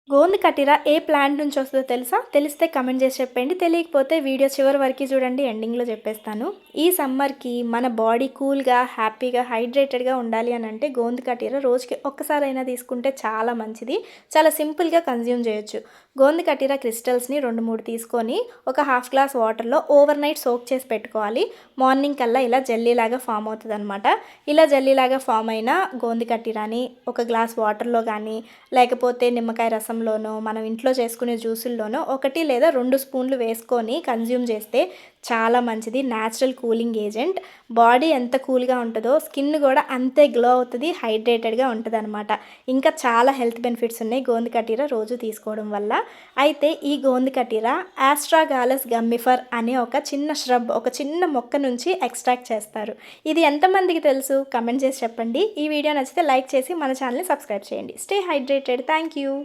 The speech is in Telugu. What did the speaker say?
గోందు కటిరా ఏ ప్లాంట్ నుంచి వస్తుందో తెలుసా? తెలిస్తే కమెంట్ చేసి చెప్పండి. తెలియకపోతే వీడియో చివరి వరకు చూడండి, ఎండింగ్‌లో చెప్పేస్తాను. ఈ సమ్మర్‌కి మన బాడీ కూల్‌గా, హ్యాపీగా, హైడ్రేటెడ్‌గా ఉండాలి అనంటే గోందు కటిరా రోజుకి ఒక్కసారైనా తీసుకుంటే చాలా మంచిది. చాలా సింపుల్‌గా కన్జ్యూమ్ చేయొచ్చు. గోందు కటిరా క్రిస్టల్స్‌ని 2, 3 తీసుకొని ఒక హాఫ్ గ్లాస్ వాటర్‌లో ఓవర్ నైట్ సోక్ చేసి పెట్టుకోవాలి. మార్నింగ్ కల్లా ఇలా జెల్లీలాగా ఫామ్ అవుతదనమాట. ఇలా జెల్లీలాగా ఫామ్ అయిన గోందు కటిరాని ఒక గ్లాస్ వాటర్‌లో గానీ, లేకపోతే నిమ్మకాయ రసంలోనో, మనం ఇంట్లో చేసుకునే జ్యూసుల్లోనో 1 లేదా 2 స్పూన్లు వేసుకొని కన్జ్యూమ్ చేస్తే చాలా మంచిది. Natural cooling agent. బాడీ ఎంత కూల్‌గా ఉంటదో స్కిన్ కూడా అంతే గ్లో అవుతది, హైడ్రేటెడ్‌గా ఉంటదనమాట. ఇంకా చాలా హెల్త్ బెనిఫిట్స్ ఉన్నాయి గోందు కటిరా రోజు తీసుకోవడం వల్ల. అయితే ఈ గోందు కటిరా ఆస్ట్రాగాలస్ గమ్మిఫర్ అనే ఒక చిన్న ష్రబ్, ఒక చిన్న మొక్క నుంచి ఎక్స్ట్రాక్ట్ చేస్తారు. ఇది ఎంతమందికి తెలుసు? కమెంట్ చేసి చెప్పండి. ఈ వీడియో నచ్చితే లైక్ చేసి మన ఛానల్‌ని సబ్స్క్రైబ్ చేయండి. Stay hydrated. Thank you.